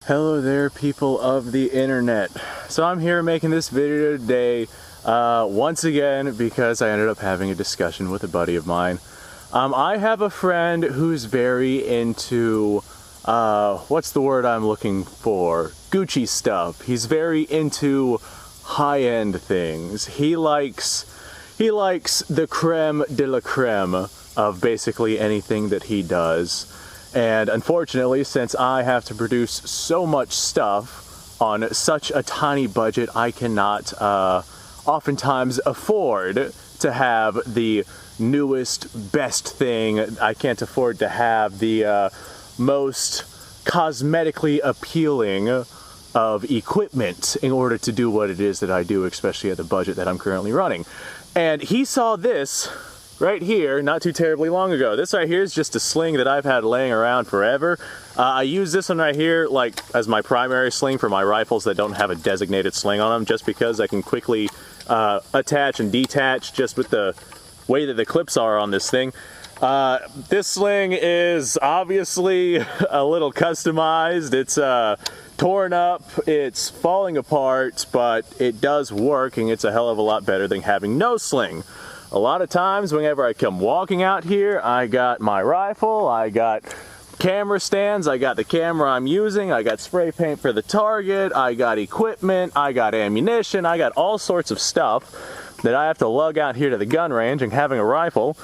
Hello there, people of the internet. So I'm here making this video today once again because I ended up having a discussion with a buddy of mine. I have a friend who's very into what's the word I'm looking for? Gucci stuff. He's very into high-end things. He likes the creme de la creme of basically anything that he does. And unfortunately, since I have to produce so much stuff on such a tiny budget, I cannot oftentimes afford to have the newest, best thing. I can't afford to have the most cosmetically appealing of equipment in order to do what it is that I do, especially at the budget that I'm currently running. And he saw this right here not too terribly long ago. This right here is just a sling that I've had laying around forever. I use this one right here like as my primary sling for my rifles that don't have a designated sling on them, just because I can quickly attach and detach just with the way that the clips are on this thing. This sling is obviously a little customized. It's torn up, it's falling apart, but it does work, and it's a hell of a lot better than having no sling. A lot of times, whenever I come walking out here, I got my rifle, I got camera stands, I got the camera I'm using, I got spray paint for the target, I got equipment, I got ammunition, I got all sorts of stuff that I have to lug out here to the gun range, and having a rifle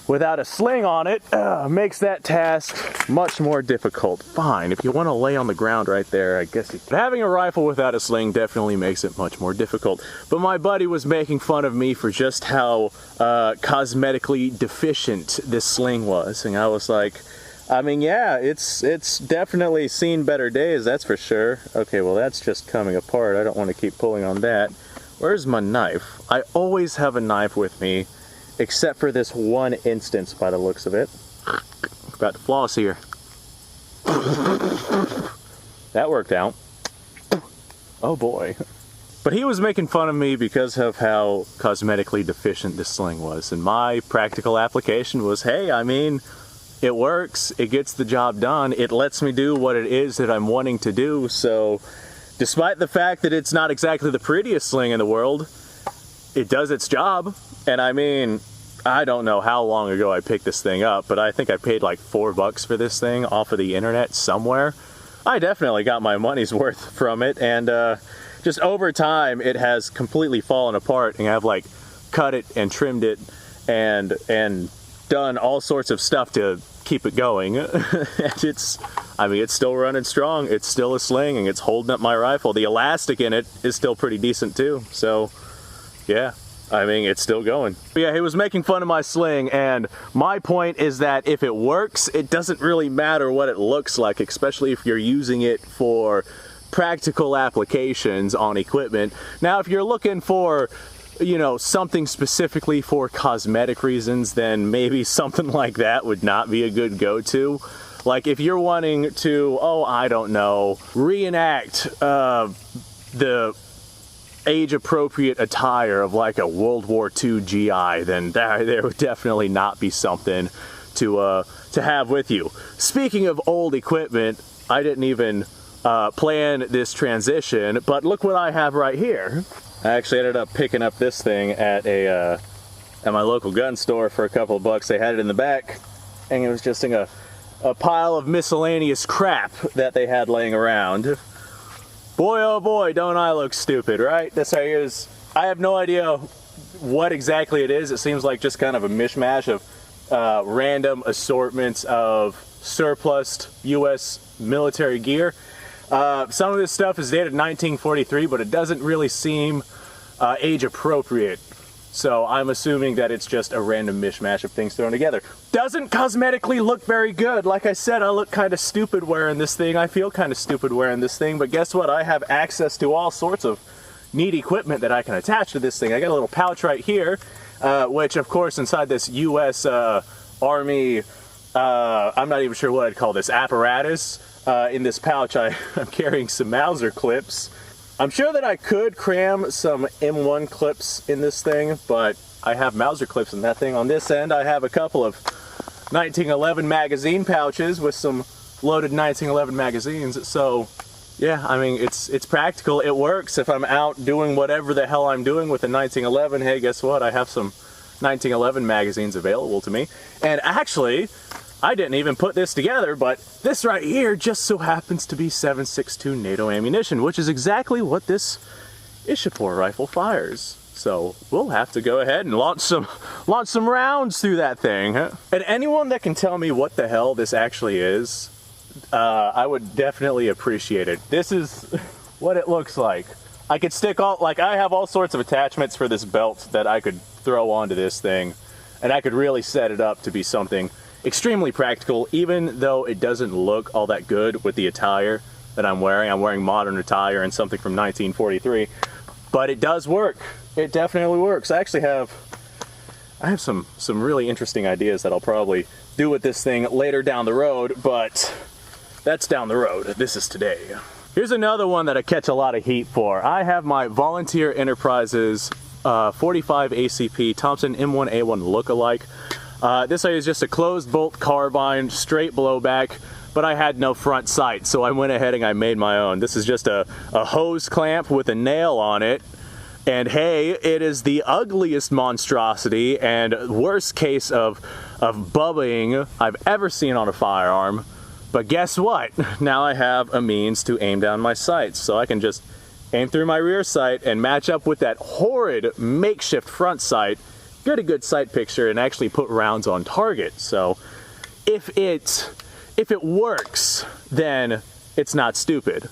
without a sling on it makes that task much more difficult. Fine, if you want to lay on the ground right there, I guess having a rifle without a sling definitely makes it much more difficult. But my buddy was making fun of me for just how cosmetically deficient this sling was, and I was like, I mean, yeah, it's definitely seen better days, that's for sure. Okay, well, that's just coming apart. I don't want to keep pulling on that. Where's my knife? I always have a knife with me, except for this one instance by the looks of it. Got to floss here. That worked out. Oh boy. But he was making fun of me because of how cosmetically deficient this sling was. And my practical application was, hey, I mean, it works, it gets the job done, it lets me do what it is that I'm wanting to do. So despite the fact that it's not exactly the prettiest sling in the world, it does its job. And I mean, I don't know how long ago I picked this thing up, but I think I paid like $4 for this thing off of the internet somewhere. I definitely got my money's worth from it, and just over time it has completely fallen apart, and I've like cut it and trimmed it and done all sorts of stuff to keep it going. And I mean, it's still running strong, it's still a sling, and it's holding up my rifle. The elastic in it is still pretty decent too, so yeah. I mean, it's still going. But yeah, he was making fun of my sling, and my point is that if it works, it doesn't really matter what it looks like, especially if you're using it for practical applications on equipment. Now, if you're looking for, you know, something specifically for cosmetic reasons, then maybe something like that would not be a good go-to. Like if you're wanting to, oh, I don't know, reenact the age-appropriate attire of like a World War II GI, then there would definitely not be something to have with you. Speaking of old equipment, I didn't even plan this transition, but look what I have right here. I actually ended up picking up this thing at my local gun store for a couple of bucks. They had it in the back, and it was just in a pile of miscellaneous crap that they had laying around. Boy, oh boy, don't I look stupid, right? This right here is, I have no idea what exactly it is. It seems like just kind of a mishmash of random assortments of surplus U.S. military gear. Some of this stuff is dated 1943, but it doesn't really seem age appropriate. So I'm assuming that it's just a random mishmash of things thrown together. Doesn't cosmetically look very good. Like I said, I look kind of stupid wearing this thing. I feel kind of stupid wearing this thing, but guess what? I have access to all sorts of neat equipment that I can attach to this thing. I got a little pouch right here, which of course inside this U.S. Army, I'm not even sure what I'd call this, apparatus. In this pouch I'm carrying some Mauser clips. I'm sure that I could cram some M1 clips in this thing, but I have Mauser clips in that thing. On this end, I have a couple of 1911 magazine pouches with some loaded 1911 magazines, so Yeah, I mean, it's practical. It works. If I'm out doing whatever the hell I'm doing with a 1911, hey, guess what? I have some 1911 magazines available to me. And actually, I didn't even put this together, but this right here just so happens to be 7.62 NATO ammunition, which is exactly what this Ishapore rifle fires. So we'll have to go ahead and launch some rounds through that thing. And anyone that can tell me what the hell this actually is, I would definitely appreciate it. This is what it looks like. I could stick all, like, I have all sorts of attachments for this belt that I could throw onto this thing, and I could really set it up to be something extremely practical, even though it doesn't look all that good with the attire that I'm wearing. I'm wearing modern attire and something from 1943, but it does work. It definitely works. I actually have some really interesting ideas that I'll probably do with this thing later down the road, but that's down the road. This is today. Here's another one that I catch a lot of heat for. I have my Volunteer Enterprises 45 ACP Thompson M1A1 lookalike. This is just a closed bolt carbine, straight blowback, but I had no front sight, so I went ahead and I made my own. This is just a hose clamp with a nail on it. And hey, it is the ugliest monstrosity and worst case of bubbing I've ever seen on a firearm. But guess what? Now I have a means to aim down my sights, so I can just aim through my rear sight and match up with that horrid makeshift front sight, get a good sight picture, and actually put rounds on target. So if it works, then it's not stupid.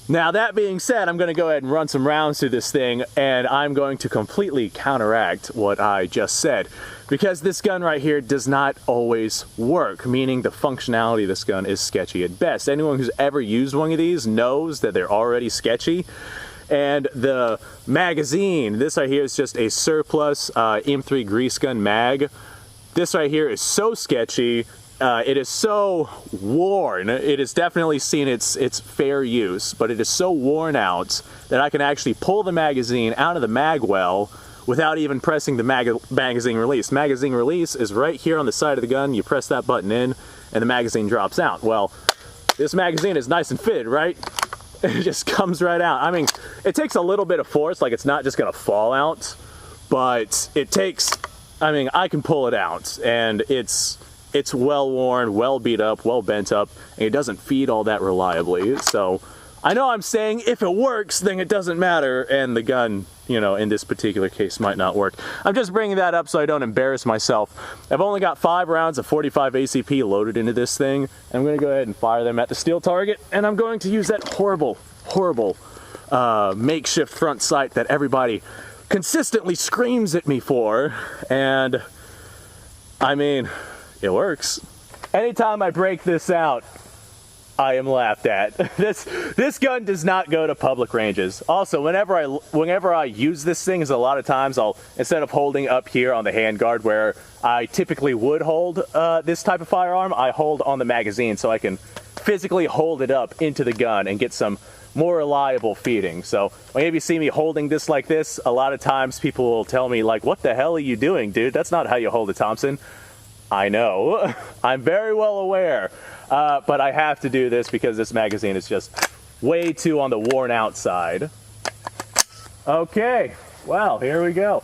Now that being said, I'm going to go ahead and run some rounds through this thing, and I'm going to completely counteract what I just said, because this gun right here does not always work, meaning the functionality of this gun is sketchy at best. Anyone who's ever used one of these knows that they're already sketchy. And the magazine, this right here is just a surplus M3 grease gun mag. This right here is so sketchy. It is so worn. It has definitely seen its fair use, but it is so worn out that I can actually pull the magazine out of the mag well without even pressing the magazine release. Magazine release is right here on the side of the gun. You press that button in and the magazine drops out. Well, this magazine is nice and fitted, right? It just comes right out. I mean, it takes a little bit of force, like it's not just gonna fall out, but it takes, I mean, I can pull it out, and it's well worn, well beat up, well bent up, and it doesn't feed all that reliably. So I know I'm saying if it works, then it doesn't matter, and the gun, you know, in this particular case might not work. I'm just bringing that up so I don't embarrass myself. I've only got 5 rounds of 45 ACP loaded into this thing. I'm going to go ahead and fire them at the steel target, and I'm going to use that horrible makeshift front sight that everybody consistently screams at me for, and I mean, it works. Anytime I break this out, I am laughed at. This gun does not go to public ranges. Also, whenever I use this thing, is a lot of times I'll, instead of holding up here on the handguard where I typically would hold this type of firearm, I hold on the magazine so I can physically hold it up into the gun and get some more reliable feeding. So whenever you see me holding this like this, a lot of times people will tell me like, what the hell are you doing, dude? That's not how you hold a Thompson. I know, I'm very well aware, but I have to do this because this magazine is just way too on the worn out side. Okay, well, here we go.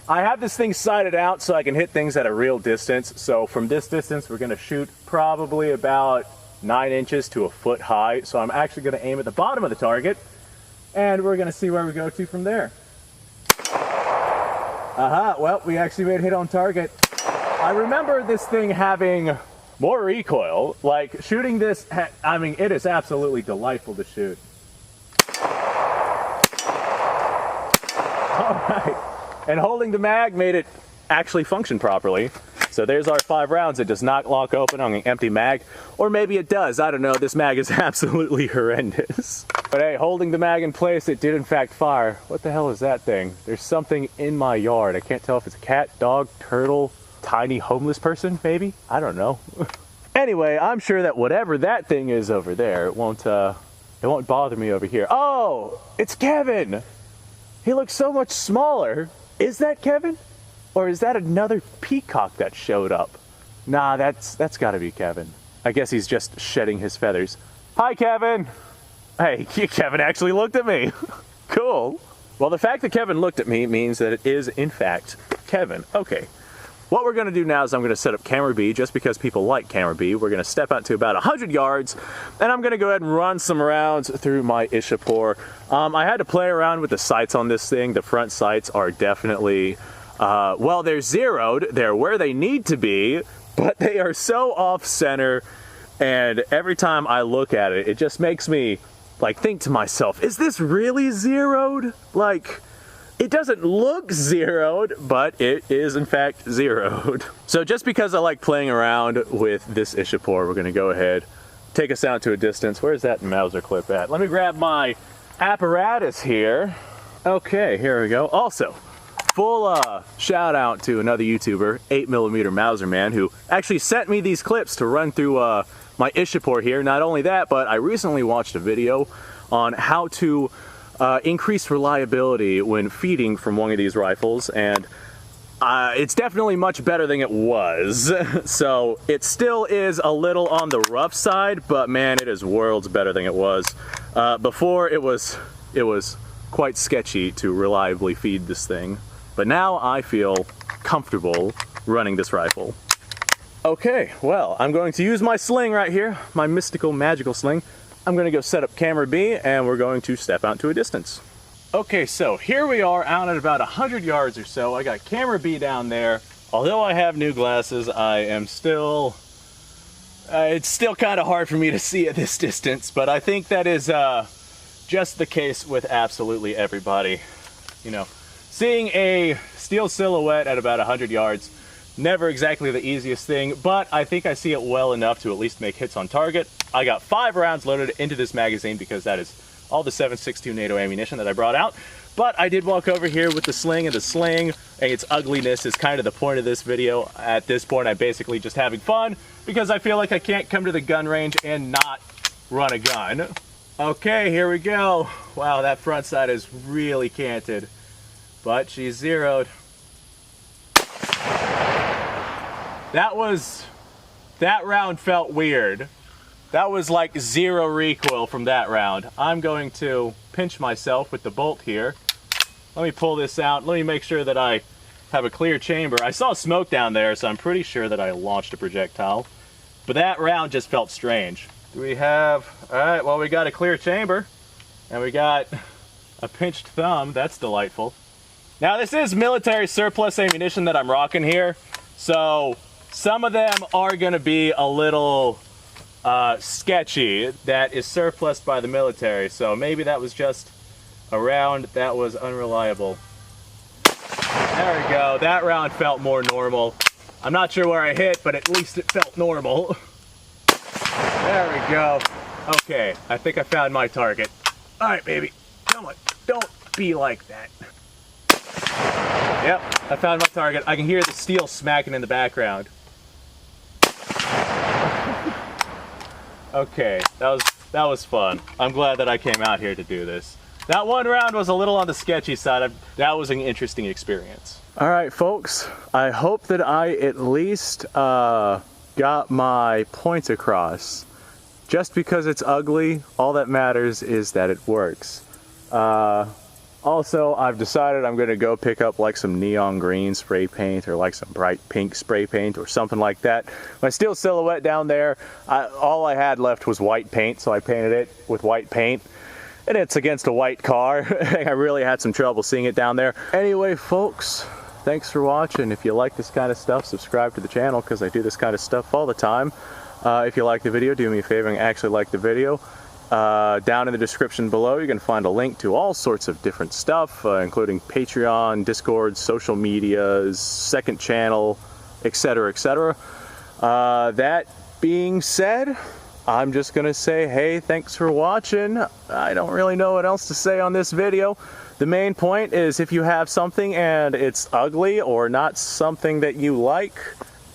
I have this thing sighted out so I can hit things at a real distance. So from this distance, we're gonna shoot probably about 9 inches to a foot high. So I'm actually gonna aim at the bottom of the target, and we're gonna see where we go to from there. Well, we actually made a hit on target. I remember this thing having more recoil. Like, shooting this, I mean, it is absolutely delightful to shoot. All right. And holding the mag made it actually function properly. So there's our 5 rounds. It does not lock open on an empty mag. Or maybe it does. I don't know. This mag is absolutely horrendous. But hey, holding the mag in place, it did in fact fire. What the hell is that thing? There's something in my yard. I can't tell if it's a cat, dog, turtle, tiny homeless person, maybe? I don't know. Anyway, I'm sure that whatever that thing is over there, it won't bother me over here. Oh, it's Kevin! He looks so much smaller. Is that Kevin? Or is that another peacock that showed up? Nah, that's gotta be Kevin. I guess he's just shedding his feathers. Hi, Kevin! Hey, Kevin actually looked at me. Cool. Well, the fact that Kevin looked at me means that it is, in fact, Kevin. Okay. What we're going to do now is I'm going to set up camera B just because people like camera B. We're going to step out to about 100 yards, and I'm going to go ahead and run some rounds through my Ishapore. I had to play around with the sights on this thing. The front sights are definitely, well, they're zeroed. They're where they need to be, but they are so off-center, and every time I look at it, it just makes me like think to myself, is this really zeroed? Like, it doesn't look zeroed, but it is in fact zeroed. So just because I like playing around with this Ishapore, we're gonna go ahead, take us out to a distance. Where's that Mauser clip at? Let me grab my apparatus here. Okay, here we go. Also, full shout out to another YouTuber, 8mm Mauser Man, who actually sent me these clips to run through my Ishapore here. Not only that, but I recently watched a video on how to increase reliability when feeding from one of these rifles, and it's definitely much better than it was. So it still is a little on the rough side, but man, it is worlds better than it was. Before it was quite sketchy to reliably feed this thing, but now I feel comfortable running this rifle. Okay, well, I'm going to use my sling right here, my mystical, magical sling. I'm going to go set up camera B, and we're going to step out to a distance. Okay, so here we are out at about 100 yards or so. I got camera B down there. Although I have new glasses, I am still... it's still kind of hard for me to see at this distance, but I think that is just the case with absolutely everybody. You know, seeing a steel silhouette at about 100 yards, never exactly the easiest thing, but I think I see it well enough to at least make hits on target. I got 5 rounds loaded into this magazine because that is all the 7.62 NATO ammunition that I brought out. But I did walk over here with the sling, and the sling and its ugliness is kind of the point of this video. At this point, I'm basically just having fun because I feel like I can't come to the gun range and not run a gun. Okay, here we go. Wow, that front side is really canted, but she's zeroed. That round felt weird. That was like 0 recoil from that round. I'm going to pinch myself with the bolt here. Let me pull this out. Let me make sure that I have a clear chamber. I saw smoke down there, so I'm pretty sure that I launched a projectile. But that round just felt strange. Do we have... Alright, well, we got a clear chamber. And we got a pinched thumb. That's delightful. Now, this is military surplus ammunition that I'm rocking here. So... some of them are going to be a little sketchy. That is surplused by the military, so maybe that was just a round that was unreliable. There we go. That round felt more normal. I'm not sure where I hit, but at least it felt normal. There we go. Okay, I think I found my target. All right, baby. Come on. Don't be like that. Yep, I found my target. I can hear the steel smacking in the background. Okay, that was fun. I'm glad that I came out here to do this. That one round was a little on the sketchy side. That was an interesting experience. All right, folks. I hope that I at least got my point across. Just because it's ugly, all that matters is that it works. Also, I've decided I'm going to go pick up like some neon green spray paint or like some bright pink spray paint or something like that. My steel silhouette down there, all I had left was white paint, so I painted it with white paint. And it's against a white car. I really had some trouble seeing it down there. Anyway, folks, thanks for watching. If you like this kind of stuff, subscribe to the channel because I do this kind of stuff all the time. If you like the video, do me a favor and actually like the video. Down in the description below, you can find a link to all sorts of different stuff, including Patreon, Discord, social medias, second channel, etc., etc. That being said, I'm just gonna say, hey, thanks for watching. I don't really know what else to say on this video. The main point is if you have something and it's ugly or not something that you like,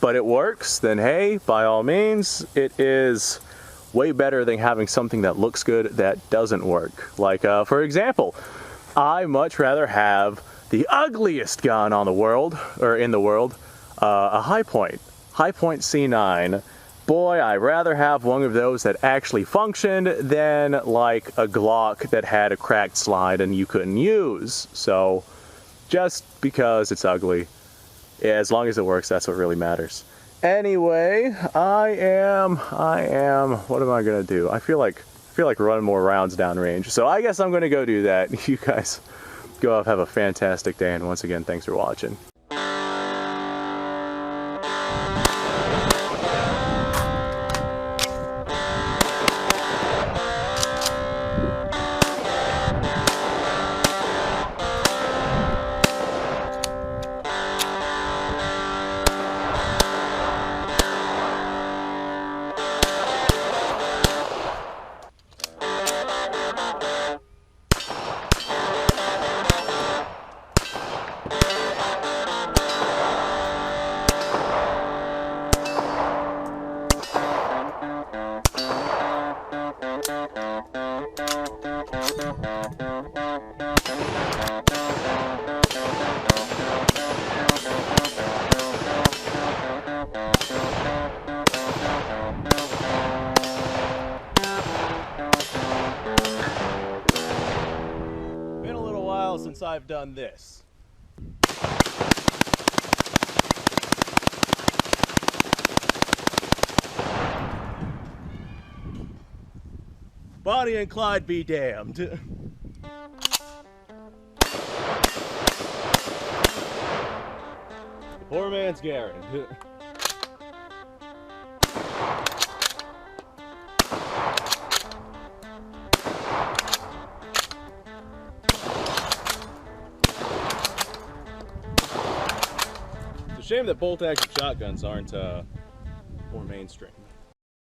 but it works, then hey, by all means, it is way better than having something that looks good that doesn't work. Like, for example, I much rather have the ugliest gun on the world, or in the world, a High Point C9. boy, I'd rather have one of those that actually functioned than like a Glock that had a cracked slide and you couldn't use. So just because it's ugly, as long as it works, that's what really matters. Anyway, I am, what am I gonna do? I feel like running more rounds downrange. So I guess I'm gonna go do that. You guys go have a fantastic day, and once again, thanks for watching. Been a little while since I've done this. Bonnie and Clyde be damned. The poor man's Garen. It's a shame that bolt-action shotguns aren't more mainstream.